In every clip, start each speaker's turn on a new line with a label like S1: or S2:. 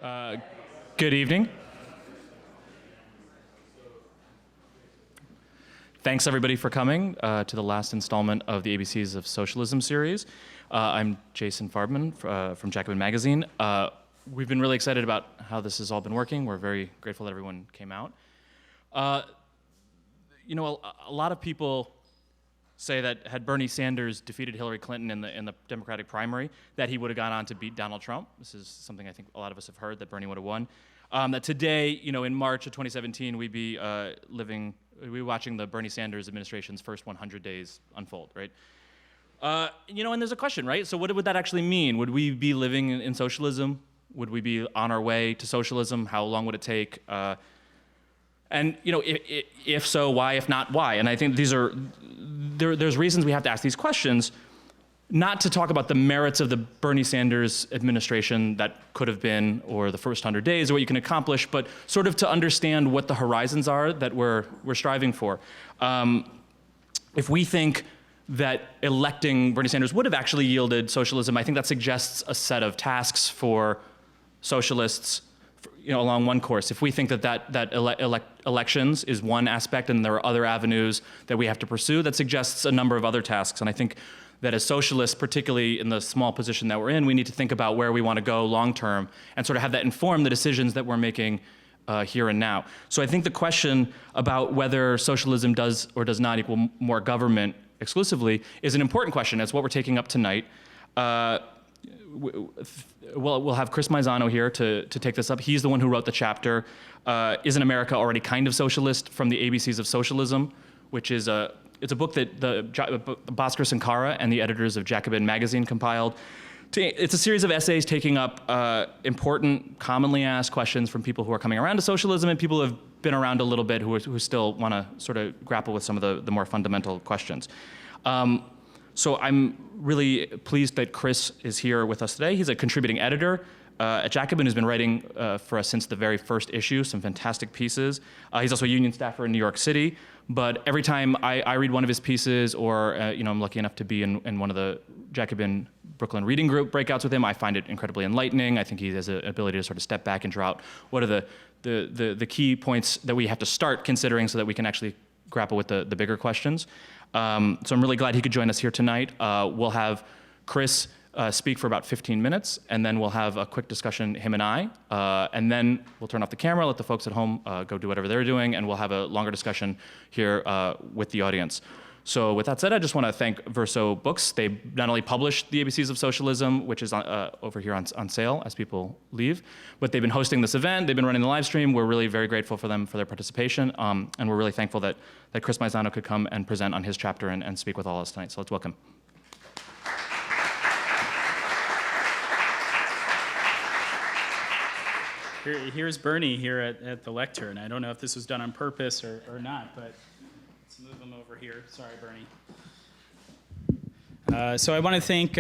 S1: Uh, Good evening. Thanks everybody for coming to the last installment of the ABCs of Socialism series. I'm Jason Farbman from Jacobin magazine. We've been really excited about how this has all been working. We're very grateful that everyone came out. You know, a lot of people say that had Bernie Sanders defeated Hillary Clinton in the Democratic primary, that he would have gone on to beat Donald Trump. This is something I think a lot of us have heard, that Bernie would have won. That today, you know, in March of 2017, we'd be watching the Bernie Sanders administration's first 100 days unfold, right? You know, and there's a question, right? So what would that actually mean? Would we be living in socialism? Would we be on our way to socialism? How long would it take? And you know, if so, why? If not, why? And I think there's reasons we have to ask these questions, not to talk about the merits of the Bernie Sanders administration that could have been, or the first 100 days, or what you can accomplish, but sort of to understand what the horizons are that we're striving for. If we think that electing Bernie Sanders would have actually yielded socialism, I think that suggests a set of tasks for socialists, you know, along one course. If we think that elections is one aspect and there are other avenues that we have to pursue, that suggests a number of other tasks. And I think that as socialists, particularly in the small position that we're in, we need to think about where we want to go long term and sort of have that inform the decisions that we're making here and now. So I think the question about whether socialism does or does not equal more government exclusively is an important question. It's what we're taking up tonight. We'll have Chris Maisano here to take this up. He's the one who wrote the chapter, Isn't America Already Kind of Socialist? From the ABCs of Socialism, which is it's a book that Bhaskar Sankara and the editors of Jacobin magazine compiled. It's a series of essays taking up important, commonly asked questions from people who are coming around to socialism and people who have been around a little bit who still want to sort of grapple with some of the more fundamental questions. So I'm really pleased that Chris is here with us today. He's a contributing editor at Jacobin, who's been writing for us since the very first issue, some fantastic pieces. He's also a union staffer in New York City. But every time I read one of his pieces, or you know, I'm lucky enough to be in one of the Jacobin Brooklyn Reading Group breakouts with him, I find it incredibly enlightening. I think he has an ability to sort of step back and draw out what are the key points that we have to start considering so that we can actually grapple with the bigger questions. So I'm really glad he could join us here tonight. We'll have Chris speak for about 15 minutes, and then we'll have a quick discussion, him and I, and then we'll turn off the camera, let the folks at home go do whatever they're doing, and we'll have a longer discussion here with the audience. So with that said, I just want to thank Verso Books. They not only published the ABCs of Socialism, which is over here on sale as people leave, but they've been hosting this event, they've been running the live stream. We're really very grateful for them for their participation, and we're really thankful that Chris Maisano could come and present on his chapter and speak with all of us tonight. So let's welcome.
S2: Here's Bernie here at the lectern. I don't know if this was done on purpose or not, but let's move him over here. Sorry, Bernie. So I want to thank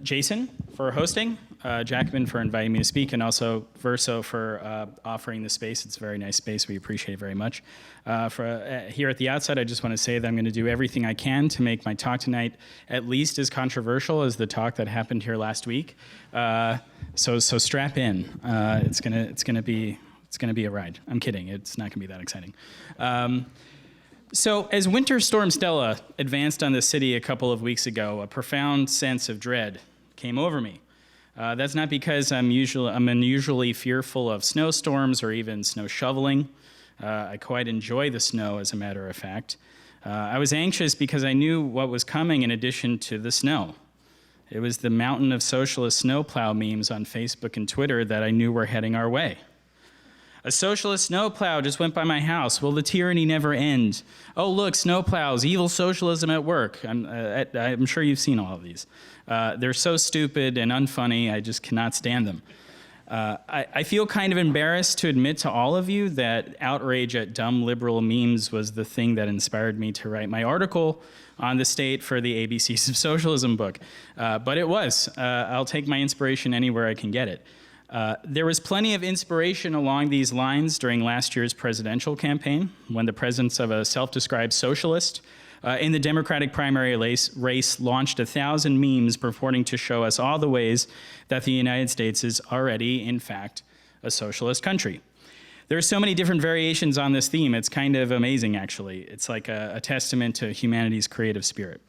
S2: Jason for hosting, Jacobin for inviting me to speak, and also Verso for offering the space. It's a very nice space. We appreciate it very much. Here at the outset, I just want to say that I'm going to do everything I can to make my talk tonight at least as controversial as the talk that happened here last week. So strap in. It's gonna be a ride. I'm kidding. It's not gonna be that exciting. So as Winter Storm Stella advanced on the city a couple of weeks ago, a profound sense of dread came over me. That's not because I'm unusually fearful of snowstorms or even snow shoveling. I quite enjoy the snow, as a matter of fact. I was anxious because I knew what was coming in addition to the snow. It was the mountain of socialist snowplow memes on Facebook and Twitter that I knew were heading our way. A socialist snowplow just went by my house. Will the tyranny never end? Oh, look, snowplows, evil socialism at work. I'm sure you've seen all of these. They're so stupid and unfunny, I just cannot stand them. I feel kind of embarrassed to admit to all of you that outrage at dumb liberal memes was the thing that inspired me to write my article on the state for the ABCs of Socialism book. But it was. I'll take my inspiration anywhere I can get it. There was plenty of inspiration along these lines during last year's presidential campaign, when the presence of a self-described socialist in the Democratic primary race launched 1,000 memes purporting to show us all the ways that the United States is already, in fact, a socialist country. There are so many different variations on this theme. It's kind of amazing, actually. It's like a testament to humanity's creative spirit.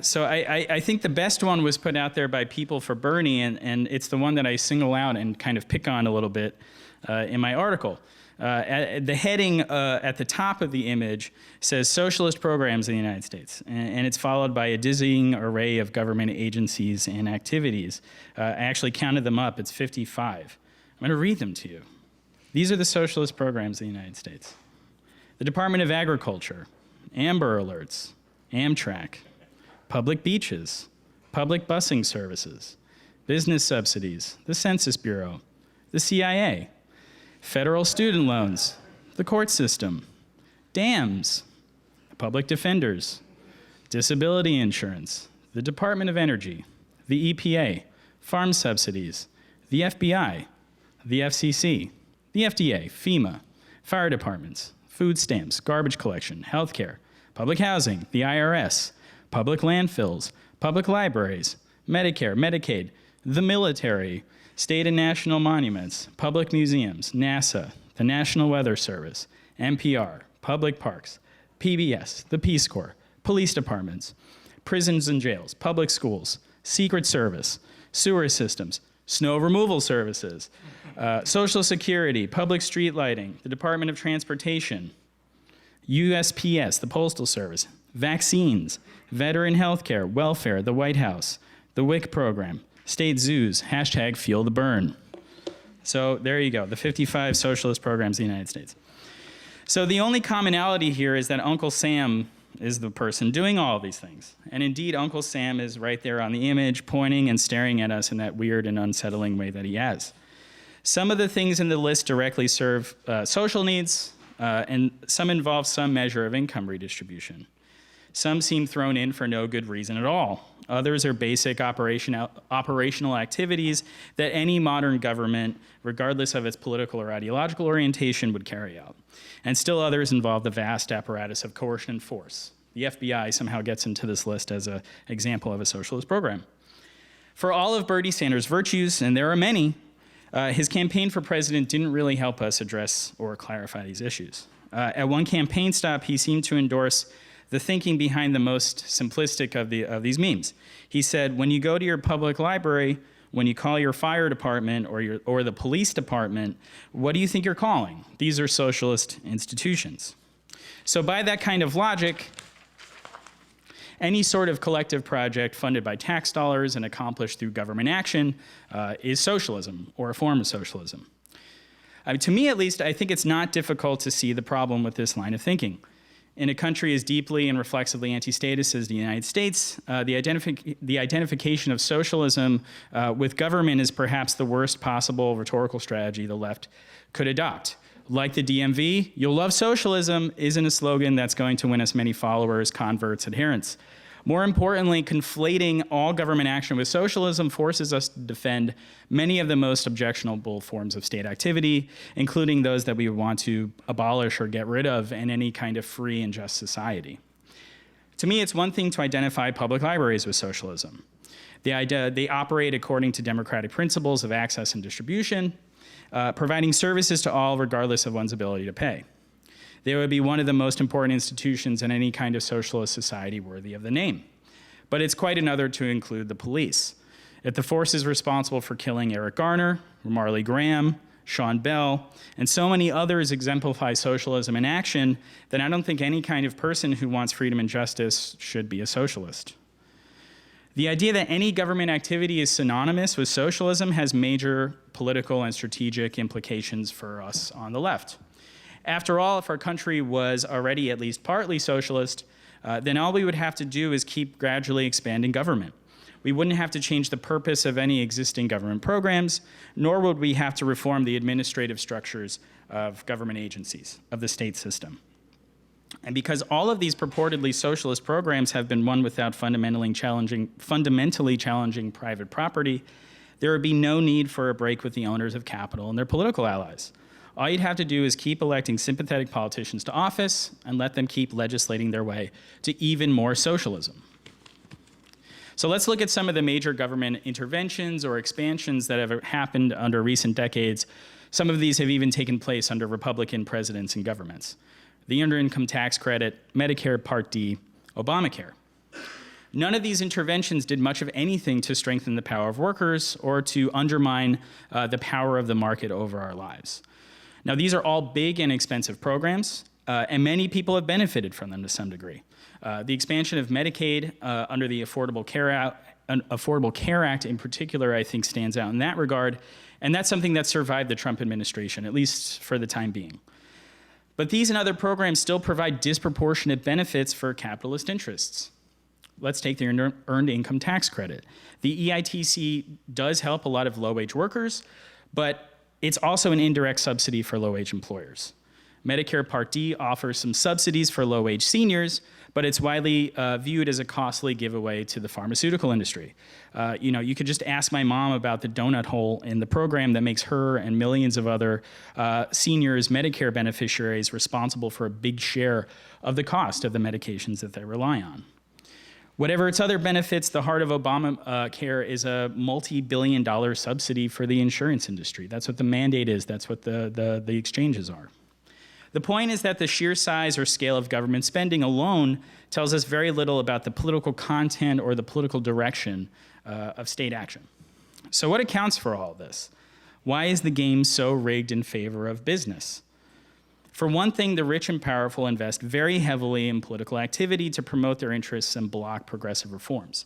S2: So I think the best one was put out there by People for Bernie, and it's the one that I single out and kind of pick on a little bit in my article. The heading at the top of the image says Socialist Programs in the United States, and it's followed by a dizzying array of government agencies and activities. I actually counted them up. It's 55. I'm going to read them to you. These are the socialist programs in the United States. The Department of Agriculture, Amber Alerts, Amtrak, public beaches, public busing services, business subsidies, the Census Bureau, the CIA, federal student loans, the court system, dams, public defenders, disability insurance, the Department of Energy, the EPA, farm subsidies, the FBI, the FCC, the FDA, FEMA, fire departments, food stamps, garbage collection, healthcare, public housing, the IRS, public landfills, public libraries, Medicare, Medicaid, the military, state and national monuments, public museums, NASA, the National Weather Service, NPR, public parks, PBS, the Peace Corps, police departments, prisons and jails, public schools, Secret Service, sewer systems, snow removal services, Social Security, public street lighting, the Department of Transportation, USPS, the Postal Service, vaccines, veteran health care, welfare, the White House, the WIC program, state zoos, hashtag fuel the burn. So there you go, the 55 socialist programs in the United States. So the only commonality here is that Uncle Sam is the person doing all of these things. And indeed, Uncle Sam is right there on the image, pointing and staring at us in that weird and unsettling way that he has. Some of the things in the list directly serve social needs, and some involve some measure of income redistribution. Some seem thrown in for no good reason at all. Others are basic operational activities that any modern government, regardless of its political or ideological orientation, would carry out. And still others involve the vast apparatus of coercion and force. The FBI somehow gets into this list as an example of a socialist program. For all of Bernie Sanders' virtues, and there are many, his campaign for president didn't really help us address or clarify these issues. At one campaign stop, he seemed to endorse the thinking behind the most simplistic of these memes. He said, when you go to your public library, when you call your fire department or the police department, what do you think you're calling? These are socialist institutions. So by that kind of logic, any sort of collective project funded by tax dollars and accomplished through government action is socialism or a form of socialism. To me, at least, I think it's not difficult to see the problem with this line of thinking. In a country as deeply and reflexively anti-statist as the United States, the identification of socialism with government is perhaps the worst possible rhetorical strategy the left could adopt. Like the DMV, "You'll love socialism" isn't a slogan that's going to win us many followers, converts, adherents. More importantly, conflating all government action with socialism forces us to defend many of the most objectionable forms of state activity, including those that we would want to abolish or get rid of in any kind of free and just society. To me, it's one thing to identify public libraries with socialism. They operate according to democratic principles of access and distribution, providing services to all regardless of one's ability to pay. They would be one of the most important institutions in any kind of socialist society worthy of the name. But it's quite another to include the police. If the forces responsible for killing Eric Garner, Marley Graham, Sean Bell, and so many others exemplify socialism in action, then I don't think any kind of person who wants freedom and justice should be a socialist. The idea that any government activity is synonymous with socialism has major political and strategic implications for us on the left. After all, if our country was already at least partly socialist, then all we would have to do is keep gradually expanding government. We wouldn't have to change the purpose of any existing government programs, nor would we have to reform the administrative structures of government agencies, of the state system. And because all of these purportedly socialist programs have been won without fundamentally challenging private property, there would be no need for a break with the owners of capital and their political allies. All you'd have to do is keep electing sympathetic politicians to office and let them keep legislating their way to even more socialism. So let's look at some of the major government interventions or expansions that have happened under recent decades. Some of these have even taken place under Republican presidents and governments. The Earned Income Tax Credit, Medicare Part D, Obamacare. None of these interventions did much of anything to strengthen the power of workers or to undermine the power of the market over our lives. Now, these are all big and expensive programs, and many people have benefited from them to some degree. The expansion of Medicaid under the Affordable Care Act in particular, I think, stands out in that regard, and that's something that survived the Trump administration, at least for the time being. But these and other programs still provide disproportionate benefits for capitalist interests. Let's take the Earned Income Tax Credit. The EITC does help a lot of low-wage workers, but it's also an indirect subsidy for low-wage employers. Medicare Part D offers some subsidies for low-wage seniors, but it's widely viewed as a costly giveaway to the pharmaceutical industry. You could just ask my mom about the donut hole in the program that makes her and millions of other seniors, Medicare beneficiaries, responsible for a big share of the cost of the medications that they rely on. Whatever its other benefits, the heart of Obamacare is a multi-billion-dollar subsidy for the insurance industry. That's what the mandate is. That's what the exchanges are. The point is that the sheer size or scale of government spending alone tells us very little about the political content or the political direction of state action. So what accounts for all this? Why is the game so rigged in favor of business? For one thing, the rich and powerful invest very heavily in political activity to promote their interests and block progressive reforms.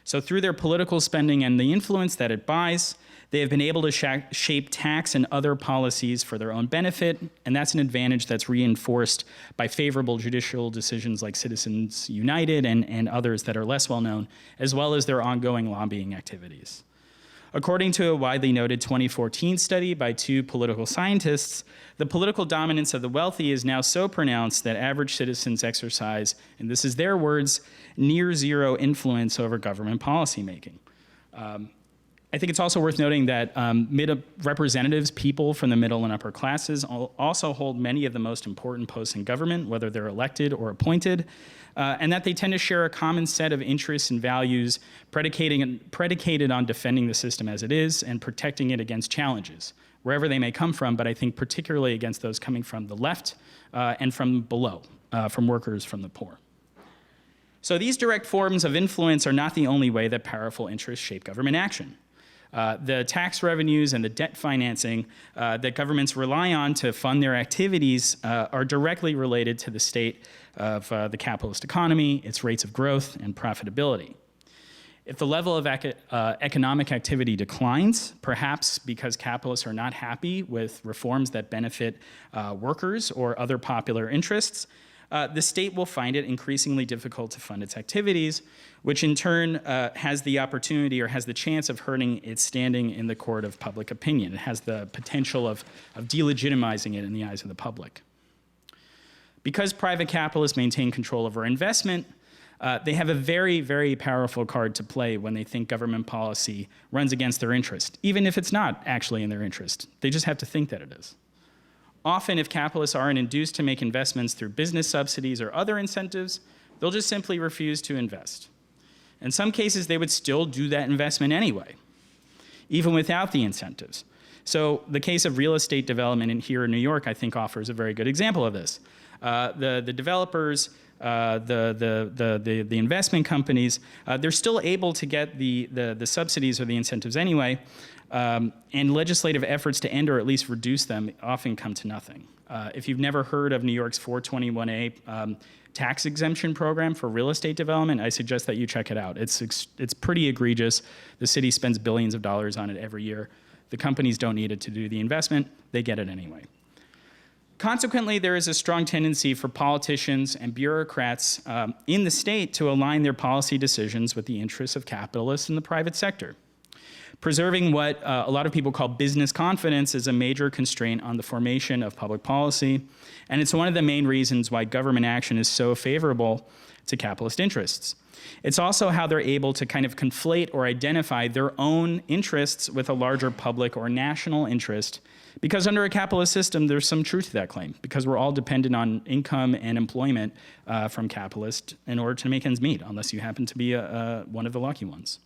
S2: So through their political spending and the influence that it buys, they have been able to shape tax and other policies for their own benefit, and that's an advantage that's reinforced by favorable judicial decisions like Citizens United and others that are less well known, as well as their ongoing lobbying activities. According to a widely noted 2014 study by two political scientists, the political dominance of the wealthy is now so pronounced that average citizens exercise, and this is their words, near zero influence over government policymaking. I think it's also worth noting that representatives, people from the middle and upper classes, also hold many of the most important posts in government, whether they're elected or appointed, and that they tend to share a common set of interests and values predicated on defending the system as it is and protecting it against challenges, wherever they may come from, but I think particularly against those coming from the left and from below, from workers, from the poor. So these direct forms of influence are not the only way that powerful interests shape government action. The tax revenues and the debt financing that governments rely on to fund their activities are directly related to the state of the capitalist economy, its rates of growth and profitability. If the level of economic activity declines, perhaps because capitalists are not happy with reforms that benefit workers or other popular interests, the state will find it increasingly difficult to fund its activities, which in turn has the opportunity or has the chance of hurting its standing in the court of public opinion. It has the potential of delegitimizing it in the eyes of the public. Because private capitalists maintain control over investment, they have a very, very powerful card to play when they think government policy runs against their interest, even if it's not actually in their interest. They just have to think that it is. Often, if capitalists aren't induced to make investments through business subsidies or other incentives, they'll just simply refuse to invest. In some cases, they would still do that investment anyway, even without the incentives. So the case of real estate development here in New York, I think, offers a very good example of this. The developers, the investment companies, they're still able to get the subsidies or the incentives anyway, and legislative efforts to end or at least reduce them often come to nothing. If you've never heard of New York's 421A tax exemption program for real estate development, I suggest that you check it out. It's pretty egregious. The city spends billions of dollars on it every year. The companies don't need it to do the investment. They get it anyway. Consequently, there is a strong tendency for politicians and bureaucrats in the state to align their policy decisions with the interests of capitalists in the private sector. Preserving what a lot of people call business confidence is a major constraint on the formation of public policy, and it's one of the main reasons why government action is so favorable to capitalist interests. It's also how they're able to kind of conflate or identify their own interests with a larger public or national interest, because under a capitalist system, there's some truth to that claim, because we're all dependent on income and employment from capitalists in order to make ends meet, unless you happen to be one of the lucky ones.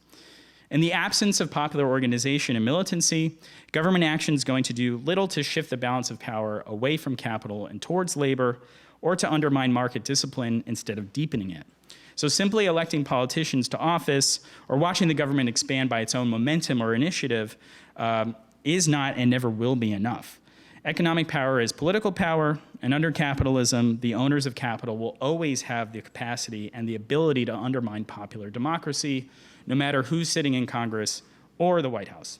S2: In the absence of popular organization and militancy, government action is going to do little to shift the balance of power away from capital and towards labor, or to undermine market discipline instead of deepening it. So simply electing politicians to office or watching the government expand by its own momentum or initiative is not and never will be enough. Economic power is political power, and under capitalism, the owners of capital will always have the capacity and the ability to undermine popular democracy, no matter who's sitting in Congress or the White House.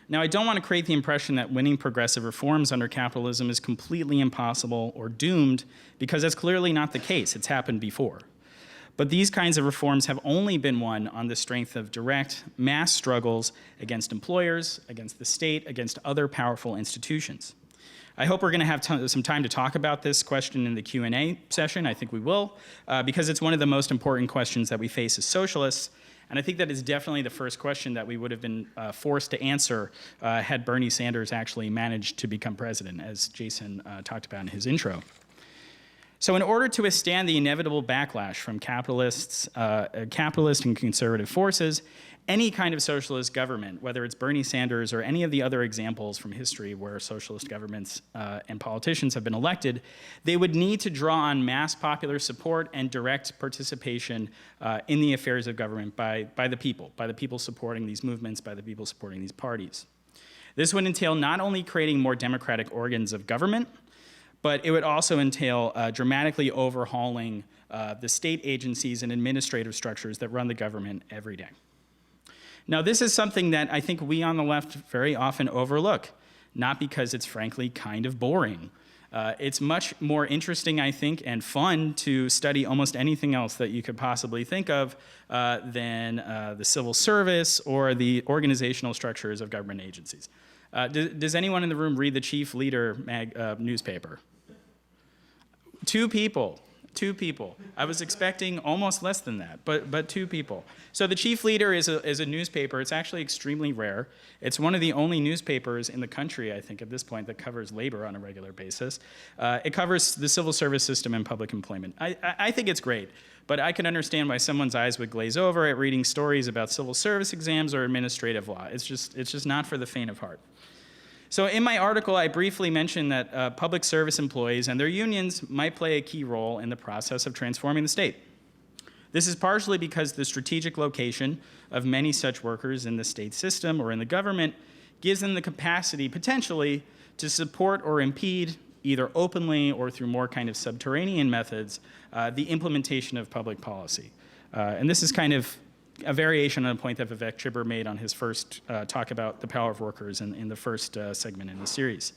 S2: Now, I don't want to create the impression that winning progressive reforms under capitalism is completely impossible or doomed, because that's clearly not the case. It's happened before. But these kinds of reforms have only been won on the strength of direct mass struggles against employers, against the state, against other powerful institutions. I hope we're going to have some time to talk about this question in the Q&A session. I think we will, because it's one of the most important questions that we face as socialists. And I think that is definitely the first question that we would have been forced to answer had Bernie Sanders actually managed to become president, as Jason talked about in his intro. So in order to withstand the inevitable backlash from capitalist and conservative forces, any kind of socialist government, whether it's Bernie Sanders or any of the other examples from history where socialist governments and politicians have been elected, they would need to draw on mass popular support and direct participation in the affairs of government by the people supporting these movements, by the people supporting these parties. This would entail not only creating more democratic organs of government, but it would also entail dramatically overhauling the state agencies and administrative structures that run the government every day. Now, this is something that I think we on the left very often overlook, not because it's frankly kind of boring. It's much more interesting, I think, and fun to study almost anything else that you could possibly think of than the civil service or the organizational structures of government agencies. Does anyone in the room read the Chief Leader newspaper? Two people. I was expecting almost less than that, but two people. So the Chief Leader is a newspaper. It's actually extremely rare. It's one of the only newspapers in the country, I think, at this point that covers labor on a regular basis. It covers the civil service system and public employment. I think it's great, but I can understand why someone's eyes would glaze over at reading stories about civil service exams or administrative law. It's just not for the faint of heart. So in my article, I briefly mentioned that public service employees and their unions might play a key role in the process of transforming the state. This is partially because the strategic location of many such workers in the state system or in the government gives them the capacity, potentially, to support or impede, either openly or through more kind of subterranean methods, the implementation of public policy. And this is kind of a variation on a point that Vivek Chibber made on his first talk about the power of workers in the first segment in the series.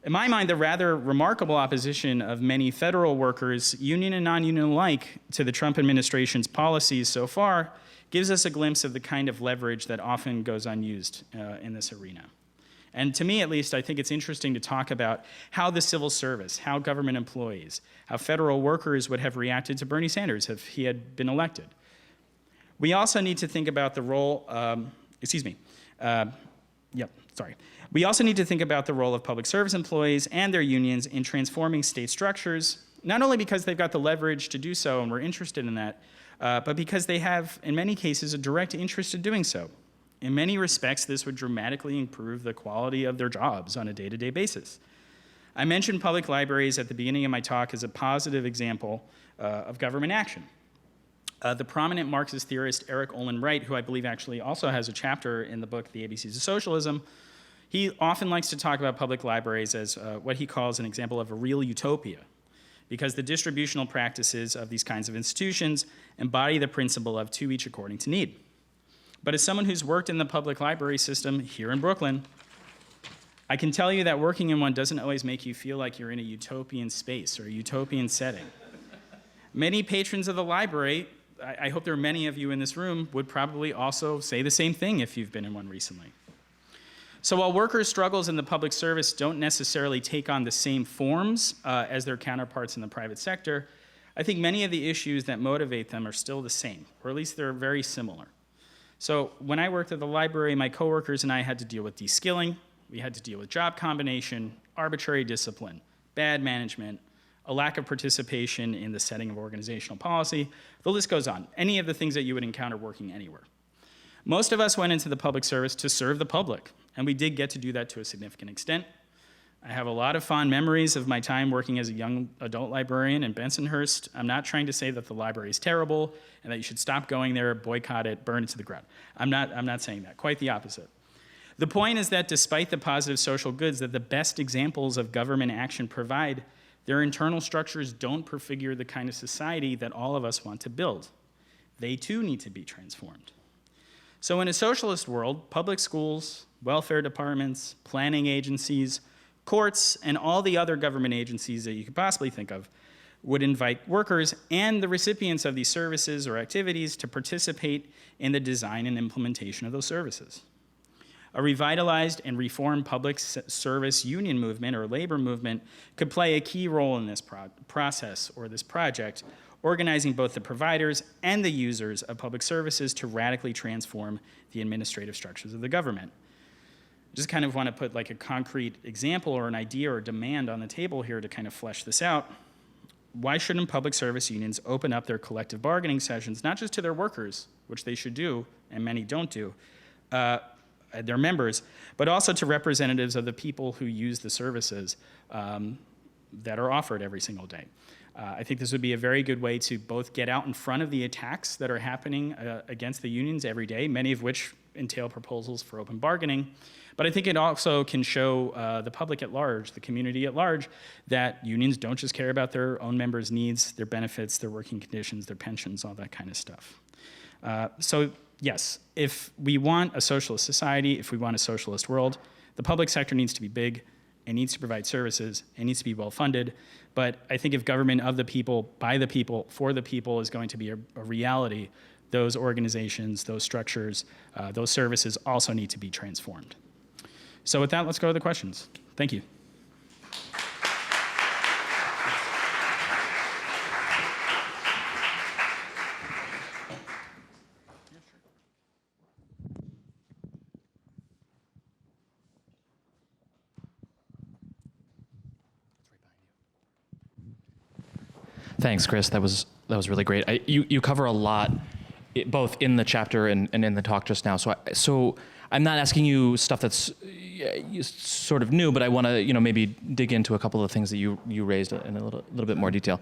S2: In my mind, the rather remarkable opposition of many federal workers, union and non-union alike, to the Trump administration's policies so far gives us a glimpse of the kind of leverage that often goes unused in this arena. And to me, at least, I think it's interesting to talk about how the civil service, how government employees, how federal workers would have reacted to Bernie Sanders if he had been elected. We also need to think about the role, We also need to think about the role of public service employees and their unions in transforming state structures, not only because they've got the leverage to do so and we're interested in that, but because they have, in many cases, a direct interest in doing so. In many respects, this would dramatically improve the quality of their jobs on a day-to-day basis. I mentioned public libraries at the beginning of my talk as a positive example of government action. The prominent Marxist theorist Eric Olin Wright, who I believe actually also has a chapter in the book, The ABCs of Socialism, he often likes to talk about public libraries as what he calls an example of a real utopia, because the distributional practices of these kinds of institutions embody the principle of to each according to need. But as someone who's worked in the public library system here in Brooklyn, I can tell you that working in one doesn't always make you feel like you're in a utopian space or a utopian setting. Many patrons of the library, I hope there are many of you in this room, would probably also say the same thing if you've been in one recently. So while workers' struggles in the public service don't necessarily take on the same forms as their counterparts in the private sector, I think many of the issues that motivate them are still the same, or at least they're very similar. So when I worked at the library, my coworkers and I had to deal with de-skilling, we had to deal with job combination, arbitrary discipline, bad management, a lack of participation in the setting of organizational policy. The list goes on. Any of the things that you would encounter working anywhere. Most of us went into the public service to serve the public, and we did get to do that to a significant extent. I have a lot of fond memories of my time working as a young adult librarian in Bensonhurst. I'm not trying to say that the library is terrible and that you should stop going there, boycott it, burn it to the ground. I'm not saying that, quite the opposite. The point is that despite the positive social goods that the best examples of government action provide, their internal structures don't prefigure the kind of society that all of us want to build. They too need to be transformed. So in a socialist world, public schools, welfare departments, planning agencies, courts, and all the other government agencies that you could possibly think of would invite workers and the recipients of these services or activities to participate in the design and implementation of those services. A revitalized and reformed public service union movement or labor movement could play a key role in this process or this project, organizing both the providers and the users of public services to radically transform the administrative structures of the government. I just kind of want to put like a concrete example or an idea or demand on the table here to kind of flesh this out. Why shouldn't public service unions open up their collective bargaining sessions, not just to their workers, which they should do, and many don't do, their members, but also to representatives of the people who use the services that are offered every single day. I think this would be a very good way to both get out in front of the attacks that are happening against the unions every day, many of which entail proposals for open bargaining. But I think it also can show the public at large, the community at large, that unions don't just care about their own members' needs, their benefits, their working conditions, their pensions, all that kind of stuff. So yes, if we want a socialist society, if we want a socialist world, the public sector needs to be big, it needs to provide services, it needs to be well funded. But I think if government of the people, by the people, for the people is going to be a reality, those organizations, those structures, those services also need to be transformed. So with that, let's go to the questions. Thank you.
S1: Thanks, Chris. That was really great. You cover a lot, both in the chapter and in the talk just now. So I'm not asking you stuff that's sort of new, but I want to maybe dig into a couple of the things that you raised in a little bit more detail.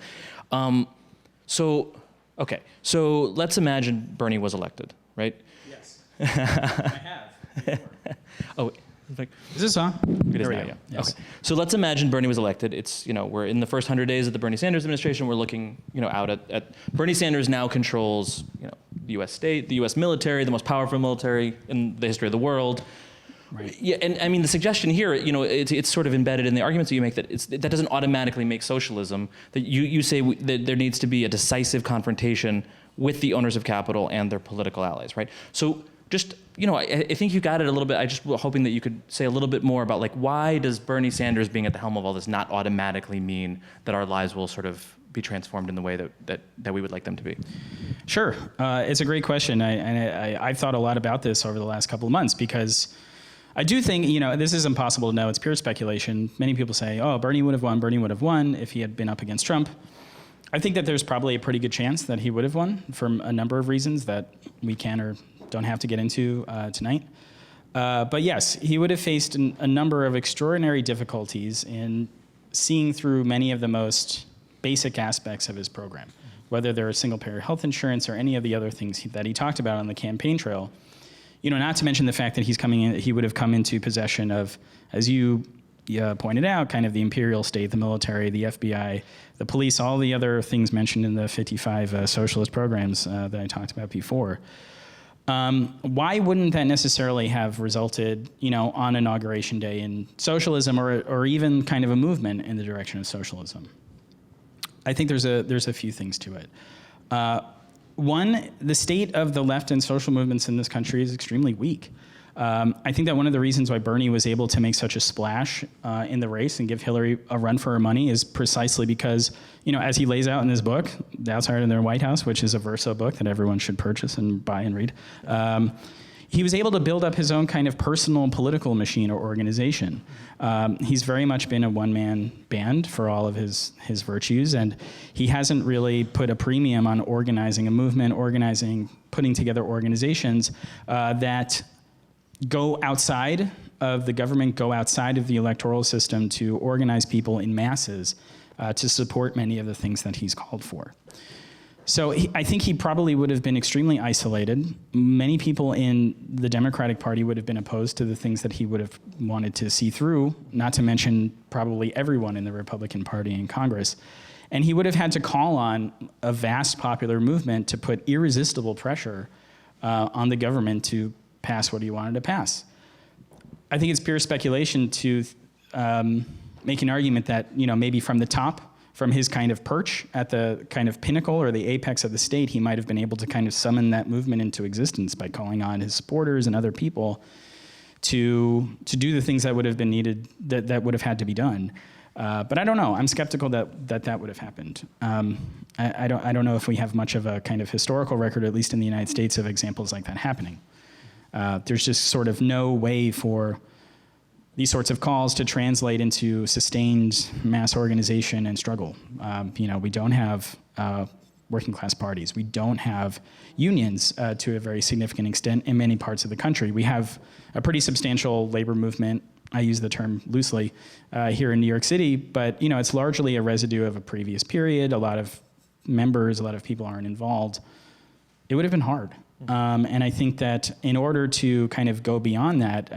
S1: So let's imagine Bernie was elected, right?
S2: Yes, I have.
S1: Oh.
S2: Is this on?
S1: It is now, yeah.
S2: Yes.
S1: Okay. So let's imagine Bernie was elected. It's, we're in the first 100 days of the Bernie Sanders administration. We're looking, out at Bernie Sanders now controls, the U.S. state, the U.S. military, the most powerful military in the history of the world.
S2: Right.
S1: Yeah, and I mean, the suggestion here, it's sort of embedded in the arguments that you make that that doesn't automatically make socialism. That you say that there needs to be a decisive confrontation with the owners of capital and their political allies, right? So just, I think you got it a little bit. I just was hoping that you could say a little bit more about why does Bernie Sanders being at the helm of all this not automatically mean that our lives will sort of be transformed in the way that we would like them to be?
S2: Sure. It's a great question. I've thought a lot about this over the last couple of months because I do think, this is impossible to know. It's pure speculation. Many people say, oh, Bernie would have won if he had been up against Trump. I think that there's probably a pretty good chance that he would have won for a number of reasons that we can or don't have to get into tonight. But yes, he would have faced a number of extraordinary difficulties in seeing through many of the most basic aspects of his program, whether they're single-payer health insurance or any of the other things that he talked about on the campaign trail. Not to mention the fact that he would have come into possession of, as you pointed out, kind of the imperial state, the military, the FBI, the police, all the other things mentioned in the 55 socialist programs that I talked about before. Why wouldn't that necessarily have resulted, on Inauguration Day in socialism or even kind of a movement in the direction of socialism? I think there's a few things to it. One, the state of the left and social movements in this country is extremely weak. I think that one of the reasons why Bernie was able to make such a splash in the race and give Hillary a run for her money is precisely because, as he lays out in his book, The Outsider in the White House, which is a Verso book that everyone should purchase and buy and read, he was able to build up his own kind of personal political machine or organization. He's very much been a one-man band for all of his virtues, and he hasn't really put a premium on organizing a movement, putting together organizations that go outside of the government, go outside of the electoral system to organize people in masses to support many of the things that he's called for. So I think he probably would have been extremely isolated. Many people in the Democratic Party would have been opposed to the things that he would have wanted to see through, not to mention probably everyone in the Republican Party in Congress. And he would have had to call on a vast popular movement to put irresistible pressure on the government to pass what he wanted to pass. I think it's pure speculation to make an argument that, maybe from the top, from his kind of perch at the kind of pinnacle or the apex of the state, he might have been able to kind of summon that movement into existence by calling on his supporters and other people to do the things that would have been needed, that would have had to be done. But I don't know. I'm skeptical that would have happened. I don't know if we have much of a kind of historical record, at least in the United States, of examples like that happening. There's just sort of no way for these sorts of calls to translate into sustained mass organization and struggle. We don't have working class parties. We don't have unions to a very significant extent in many parts of the country. We have a pretty substantial labor movement. I use the term loosely here in New York City, but it's largely a residue of a previous period. A lot of members, a lot of people aren't involved. It would have been hard. And I think that in order to kind of go beyond that,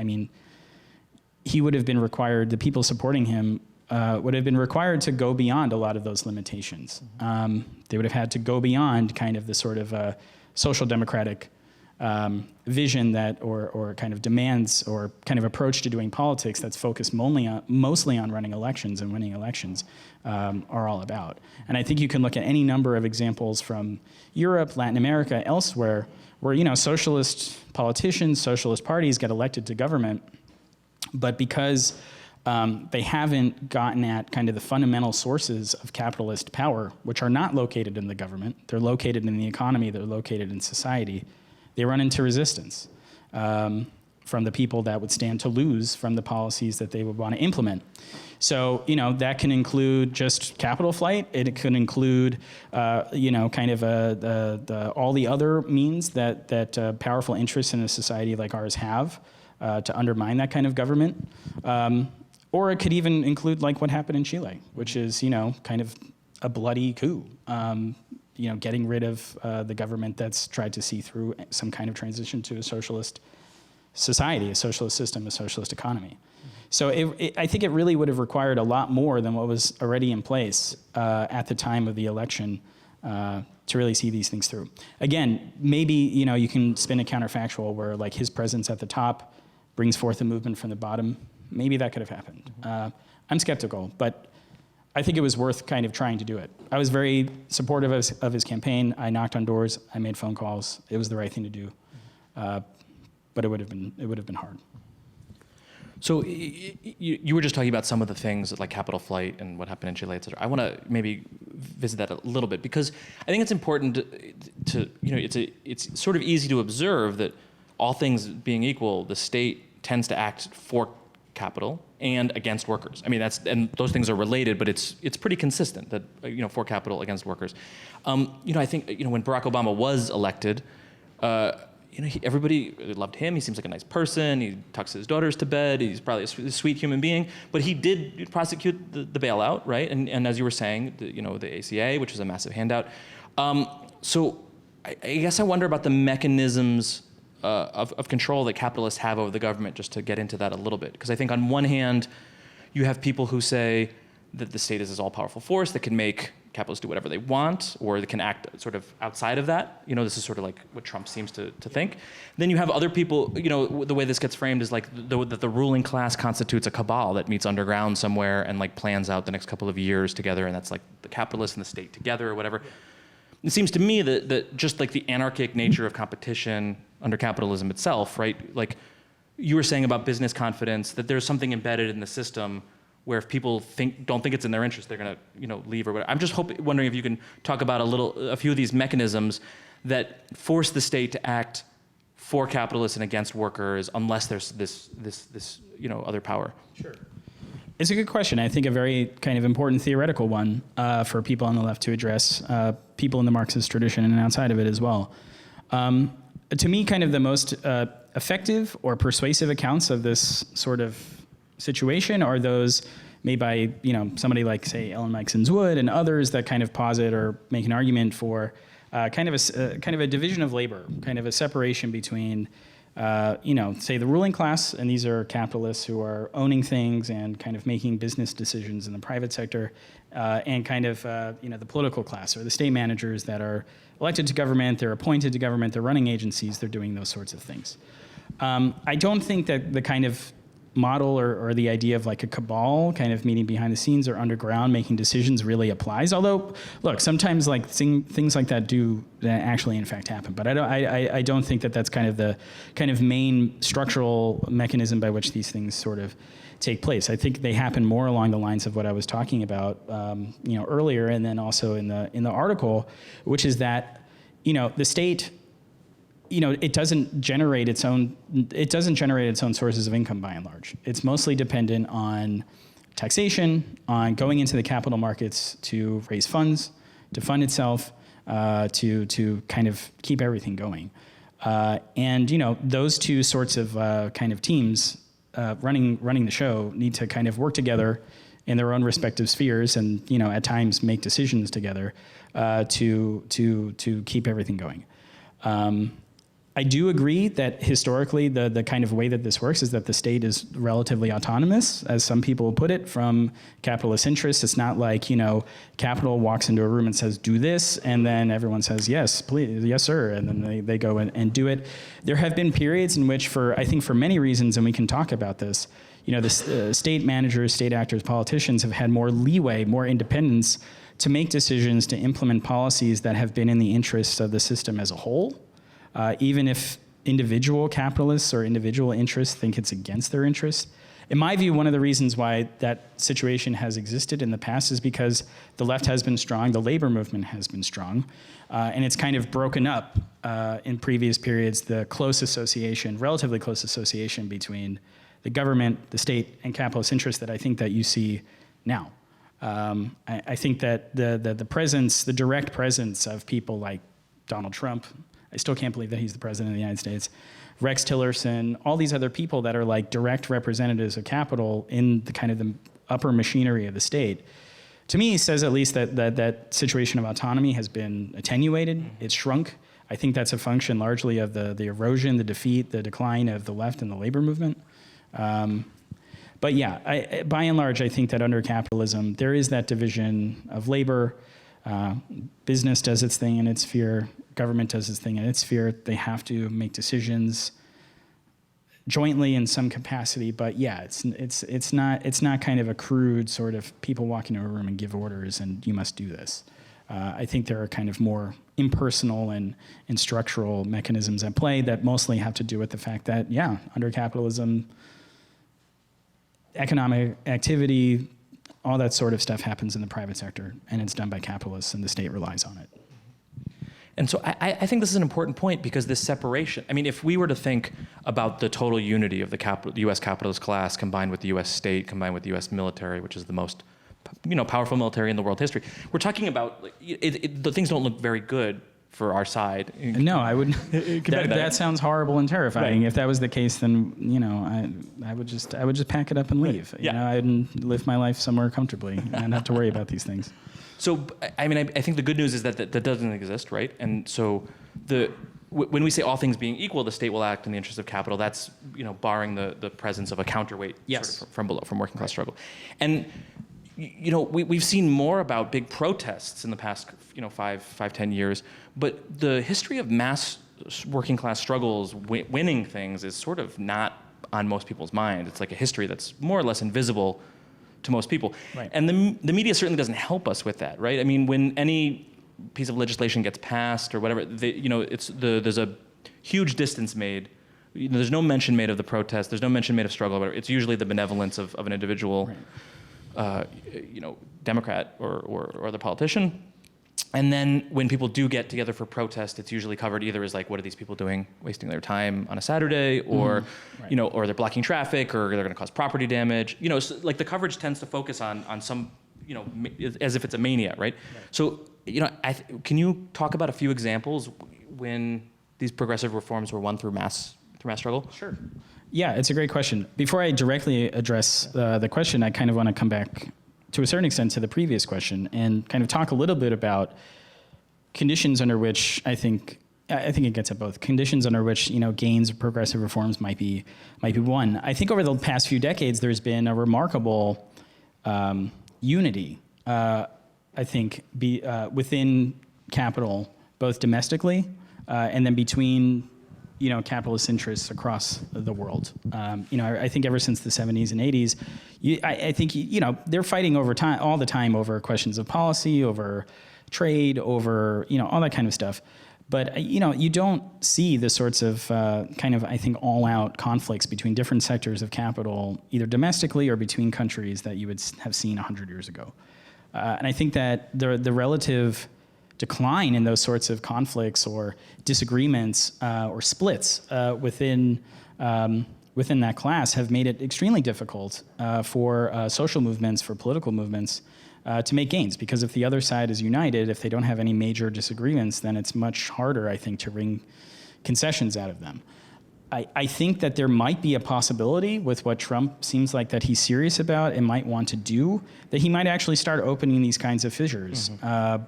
S2: he would have been required, the people supporting him would have been required to go beyond a lot of those limitations. They would have had to go beyond kind of the sort of social democratic vision that, or kind of demands or kind of approach to doing politics that's focused mostly on running elections and winning elections are all about. And I think you can look at any number of examples from Europe, Latin America, elsewhere, where socialist politicians, socialist parties get elected to government, but because they haven't gotten at kind of the fundamental sources of capitalist power, which are not located in the government, they're located in the economy, they're located in society, they run into resistance from the people that would stand to lose from the policies that they would want to implement. So, that can include just capital flight. It could include, kind of all the other means that powerful interests in a society like ours have to undermine that kind of government. Or it could even include like what happened in Chile, which is, kind of a bloody coup. Getting rid of the government that's tried to see through some kind of transition to a socialist society, a socialist system, a socialist economy. So I think it really would have required a lot more than what was already in place at the time of the election to really see these things through. Again, maybe you can spin a counterfactual where like his presence at the top brings forth a movement from the bottom. Maybe that could have happened. I'm skeptical, but I think it was worth kind of trying to do it. I was very supportive of his campaign. I knocked on doors. I made phone calls. It was the right thing to do, but it would have been hard.
S1: So you were just talking about some of the things like capital flight and what happened in Chile, et cetera. I want to maybe visit that a little bit because I think it's important to it's sort of easy to observe that all things being equal, the state tends to act for capital and against workers. And those things are related, but it's pretty consistent that for capital against workers. I think when Barack Obama was elected. Everybody loved him. He seems like a nice person. He tucks his daughters to bed. He's probably a sweet human being. But he did prosecute the bailout, right? And as you were saying, the ACA, which was a massive handout. So I guess I wonder about the mechanisms of control that capitalists have over the government, just to get into that a little bit. Because I think on one hand, you have people who say that the state is this all-powerful force that can make capitalists do whatever they want, or they can act sort of outside of that. This is sort of like what Trump seems to think. Then you have other people, the way this gets framed is like that the ruling class constitutes a cabal that meets underground somewhere and like plans out the next couple of years together, and that's like the capitalists and the state together or whatever. It seems to me that just like the anarchic nature of competition under capitalism itself, right? Like you were saying about business confidence, that there's something embedded in the system where if people don't think it's in their interest, they're going to leave or whatever. I'm just wondering if you can talk about a few of these mechanisms that force the state to act for capitalists and against workers unless there's this other power.
S2: Sure. It's a good question. I think a very kind of important theoretical one for people on the left to address, people in the Marxist tradition and outside of it as well. To me, kind of the most effective or persuasive accounts of this sort of situation are those made by somebody like, say, Ellen Meiksins Wood and others that kind of posit or make an argument for kind of a division of labor, kind of a separation between say the ruling class, and these are capitalists who are owning things and kind of making business decisions in the private sector, and kind of the political class or the state managers that are elected to government, they're appointed to government, they're running agencies, they're doing those sorts of things. I don't think that the kind of model or the idea of like a cabal kind of meeting behind the scenes or underground making decisions really applies. Although, look, sometimes like things like that do actually in fact happen. But I don't think that that's kind of the main structural mechanism by which these things sort of take place. I think they happen more along the lines of what I was talking about earlier, and then also in the article, which is that the state, it doesn't generate its own sources of income by and large. It's mostly dependent on taxation, on going into the capital markets to raise funds, to fund itself, to kind of keep everything going. And those two sorts of kind of teams running the show need to kind of work together in their own respective spheres, and at times make decisions together to keep everything going. I do agree that historically the kind of way that this works is that the state is relatively autonomous, as some people put it, from capitalist interests. It's not like, capital walks into a room and says, do this, and then everyone says, yes, please, yes, sir, and then they go and do it. There have been periods in which, I think for many reasons, and we can talk about this, the state managers, state actors, politicians have had more leeway, more independence to make decisions, to implement policies that have been in the interests of the system as a whole. Even if individual capitalists or individual interests think it's against their interests. In my view, one of the reasons why that situation has existed in the past is because the left has been strong, the labor movement has been strong, and it's kind of broken up in previous periods, the relatively close association between the government, the state, and capitalist interests that I think that you see now. I think that the direct presence of people like Donald Trump, I still can't believe that he's the president of the United States, Rex Tillerson, all these other people that are like direct representatives of capital in the kind of the upper machinery of the state, to me says at least that situation of autonomy has been attenuated, it's shrunk. I think that's a function largely of the erosion, the defeat, the decline of the left and the labor movement. But yeah, by and large, I think that under capitalism, there is that division of labor. Business does its thing in its sphere, government does its thing in its sphere. They have to make decisions jointly in some capacity, but yeah, it's not kind of a crude sort of people walk into a room and give orders and you must do this. I think there are kind of more impersonal and structural mechanisms at play that mostly have to do with the fact that, yeah, under capitalism, economic activity, all that sort of stuff happens in the private sector, and it's done by capitalists, and the state relies on it.
S1: And so I think this is an important point, because this separation, I mean, if we were to think about the total unity of the U.S. capitalist class combined with the U.S. state, combined with the U.S. military, which is the most powerful military in the world history, we're talking about, the things don't look very good for our side.
S2: No, I wouldn't. that sounds horrible and terrifying.
S1: Right.
S2: If that was the case, then I would just pack it up and leave.
S1: Yeah.
S2: I'd live my life somewhere comfortably and not have to worry about these things.
S1: So, I mean, I think the good news is that doesn't exist, right? And so when we say all things being equal, the state will act in the interest of capital, that's, barring the presence of a counterweight
S2: yes.
S1: sort of from below, from working class struggle. And, we've seen more about big protests in the past, 5-10 years, but the history of mass working class struggles winning things is sort of not on most people's mind. It's like a history that's more or less invisible to most people.
S2: Right.
S1: And the media certainly doesn't help us with that, right? I mean, when any piece of legislation gets passed or whatever, there's a huge distance made there's no mention made of the protest. There's no mention made of struggle. But it's usually the benevolence of an individual, Democrat or the politician. And then when people do get together for protest, it's usually covered either as like, what are these people doing, wasting their time on a Saturday, or or they're blocking traffic, or they're going to cause property damage. So, like the coverage tends to focus on some, as if it's a mania, right? So, can you talk about a few examples when these progressive reforms were won through mass struggle?
S2: Sure. Yeah, it's a great question. Before I directly address the question, I kind of want to come back to a certain extent to the previous question and kind of talk a little bit about conditions under which I think it gets at both conditions under which gains of progressive reforms might be won. I think over the past few decades there's been a remarkable unity. I think within capital, both domestically and then between capitalist interests across the world. I think ever since the 70s and 80s, I think they're fighting all the time over questions of policy, over trade, over all that kind of stuff. But you don't see the sorts of I think all-out conflicts between different sectors of capital, either domestically or between countries, that you would have seen 100 years ago. And I think that the relative decline in those sorts of conflicts or disagreements or splits within that class have made it extremely difficult for social movements, for political movements, to make gains. Because if the other side is united, if they don't have any major disagreements, then it's much harder, I think, to wring concessions out of them. I think that there might be a possibility with what Trump seems like that he's serious about and might want to do, that he might actually start opening these kinds of fissures,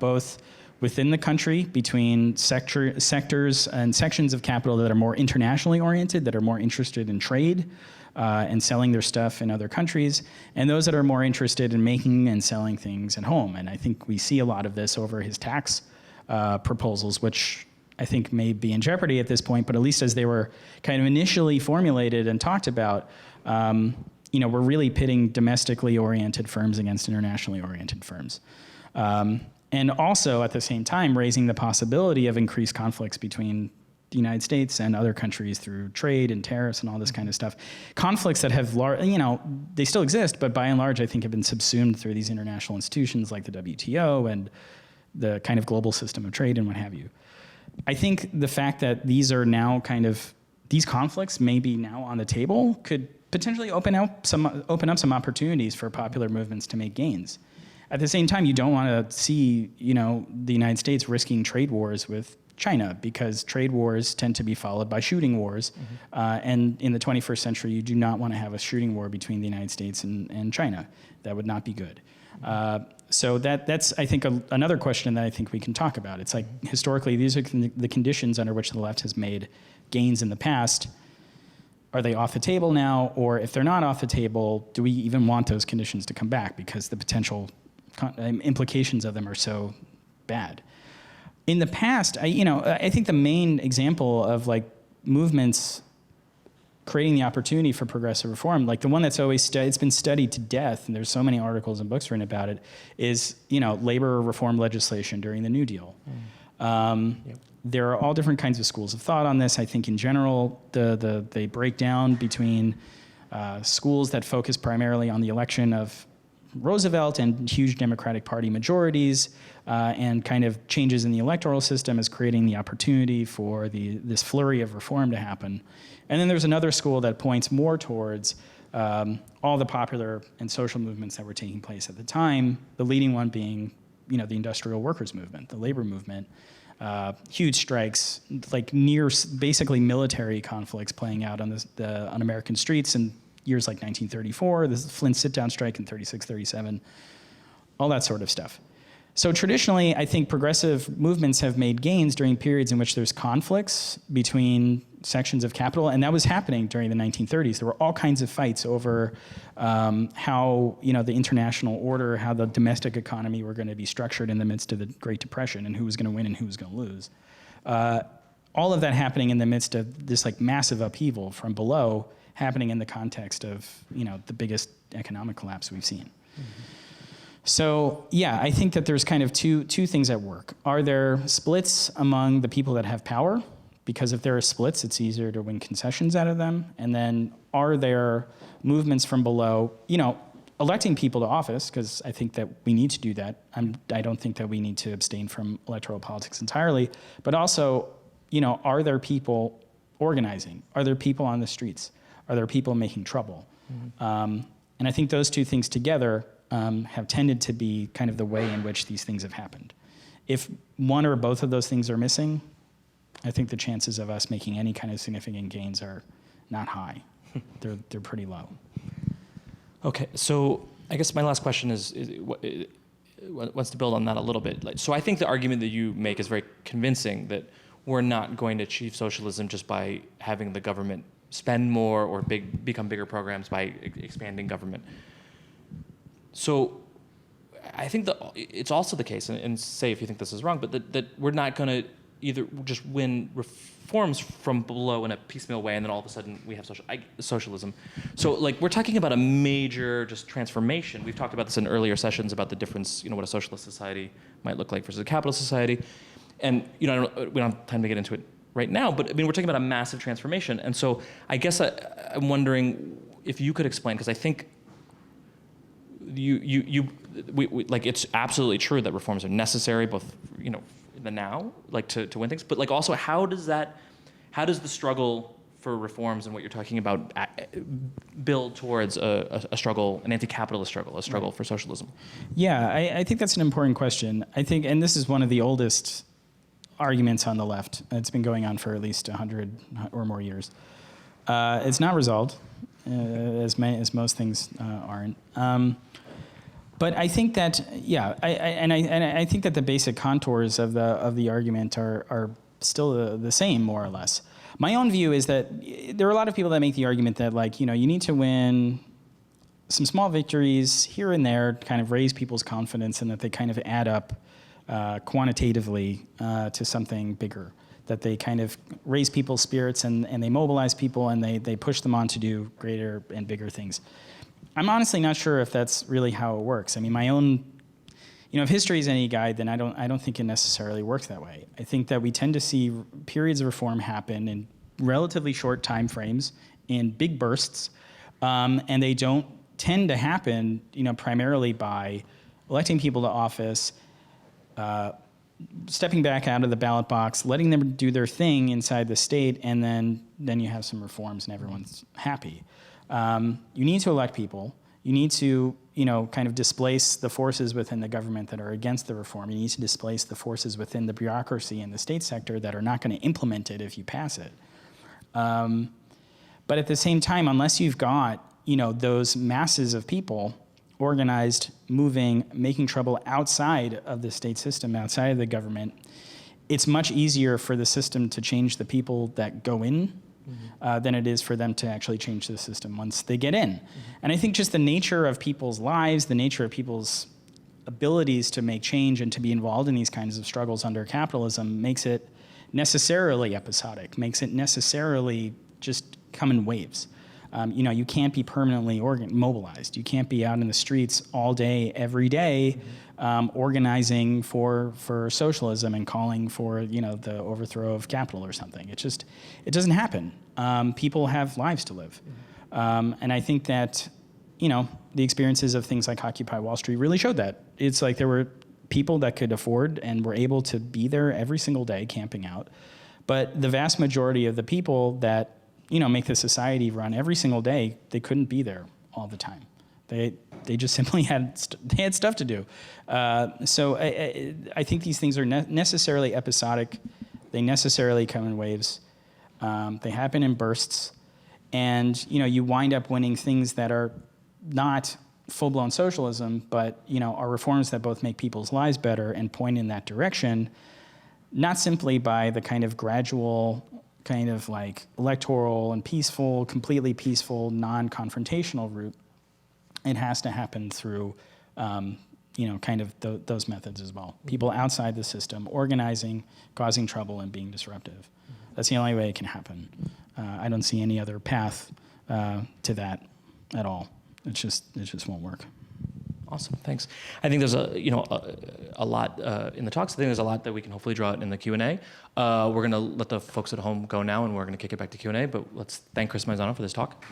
S2: both within the country, between sectors and sections of capital that are more internationally oriented, that are more interested in trade and selling their stuff in other countries, and those that are more interested in making and selling things at home. And I think we see a lot of this over his tax proposals, which I think may be in jeopardy at this point, but at least as they were kind of initially formulated and talked about, we're really pitting domestically oriented firms against internationally oriented firms. And also, at the same time, raising the possibility of increased conflicts between the United States and other countries through trade and tariffs and all this kind of stuff. Conflicts that have, they still exist, but by and large, I think have been subsumed through these international institutions like the WTO and the kind of global system of trade and what have you. I think the fact that these are now these conflicts may be now on the table could potentially open up some opportunities for popular movements to make gains. At the same time, you don't want to see, the United States risking trade wars with China, because trade wars tend to be followed by shooting wars. And in the 21st century, you do not want to have a shooting war between the United States and China. That would not be good. So that's, I think, another question that I think we can talk about. It's like, historically, these are the conditions under which the left has made gains in the past. Are they off the table now? Or if they're not off the table, do we even want those conditions to come back? Because the potential implications of them are so bad. In the past, I think the main example of movements creating the opportunity for progressive reform, like the one that's always it's been studied to death, and there's so many articles and books written about it, is labor reform legislation during the New Deal. There are all different kinds of schools of thought on this. I think in general, they break down between schools that focus primarily on the election of Roosevelt and huge Democratic Party majorities, and kind of changes in the electoral system as creating the opportunity for this flurry of reform to happen. And then there's another school that points more towards all the popular and social movements that were taking place at the time, the leading one being the industrial workers movement, the labor movement, huge strikes, near basically military conflicts playing out on American streets in years like 1934, the Flint sit-down strike in 36, 37, all that sort of stuff. So traditionally, I think progressive movements have made gains during periods in which there's conflicts between sections of capital, and that was happening during the 1930s. There were all kinds of fights over how the international order, how the domestic economy were going to be structured in the midst of the Great Depression, and who was going to win and who was going to lose. All of that happening in the midst of this massive upheaval from below, happening in the context of the biggest economic collapse we've seen. So yeah, I think that there's kind of two things at work. Are there splits among the people that have power because if there are splits, it's easier to win concessions out of them. And then are there movements from below, electing people to office, because I think that we need to do that. I don't think that we need to abstain from electoral politics entirely, but also, are there people organizing? Are there people on the streets? Are there people making trouble? Mm-hmm. And I think those two things together have tended to be kind of the way in which these things have happened. If one or both of those things are missing, I think the chances of us making any kind of significant gains are not high. They're pretty low.
S1: Okay, so I guess my last question is wants to build on that a little bit. So I think the argument that you make is very convincing, that we're not going to achieve socialism just by having the government spend more or become bigger programs by expanding government. So I think that it's also the case, and say if you think this is wrong, but that we're not going to either just win reforms from below in a piecemeal way, and then all of a sudden we have socialism. So we're talking about a major just transformation. We've talked about this in earlier sessions about the difference, what a socialist society might look like versus a capitalist society. And we don't have time to get into it right now, but we're talking about a massive transformation. And so I guess I'm wondering if you could explain, because I think it's absolutely true that reforms are necessary, both in the now, to win things, but also how does the struggle for reforms and what you're talking about build towards a struggle, an anti-capitalist struggle, a struggle for socialism?
S2: Yeah, I think that's an important question. I think, and this is one of the oldest arguments on the left. It's been going on for at least 100 or more years. It's not resolved, as most things aren't. But I think that, I think that the basic contours of the argument are still the same, more or less. My own view is that there are a lot of people that make the argument that, you need to win some small victories here and there, kind of raise people's confidence, and that they kind of add up quantitatively to something bigger. That they kind of raise people's spirits and they mobilize people and they push them on to do greater and bigger things. I'm honestly not sure if that's really how it works. I mean, my own, if history is any guide, then I don't think it necessarily works that way. I think that we tend to see periods of reform happen in relatively short time frames, in big bursts, and they don't tend to happen, primarily by electing people to office, stepping back out of the ballot box, letting them do their thing inside the state, and then you have some reforms and everyone's happy. You need to elect people. You need to, kind of displace the forces within the government that are against the reform. You need to displace the forces within the bureaucracy and the state sector that are not going to implement it if you pass it. But at the same time, unless you've got, those masses of people organized, moving, making trouble outside of the state system, outside of the government, it's much easier for the system to change the people that go in than it is for them to actually change the system once they get in. And I think just the nature of people's lives, the nature of people's abilities to make change and to be involved in these kinds of struggles under capitalism makes it necessarily episodic, makes it necessarily just come in waves. You can't be permanently mobilized. You can't be out in the streets all day, every day, organizing for socialism and calling for the overthrow of capital or something. It doesn't happen. People have lives to live, and I think that the experiences of things like Occupy Wall Street really showed that. It's like there were people that could afford and were able to be there every single day camping out, but the vast majority of the people that make the society run every single day, they couldn't be there all the time. They just simply had stuff to do. So I think these things are necessarily episodic. They necessarily come in waves. They happen in bursts, and you wind up winning things that are not full-blown socialism, but are reforms that both make people's lives better and point in that direction, not simply by the kind of gradual, kind of like electoral and peaceful, completely peaceful, non-confrontational route. It has to happen through, kind of those methods as well. People outside the system organizing, causing trouble, and being disruptive. That's the only way it can happen. I don't see any other path to that at all. It just won't work.
S1: Awesome, thanks. I think there's a lot in the talks. I think there's a lot that we can hopefully draw out in the Q&A. We're going to let the folks at home go now, and we're going to kick it back to Q&A. But let's thank Chris Maisano for this talk.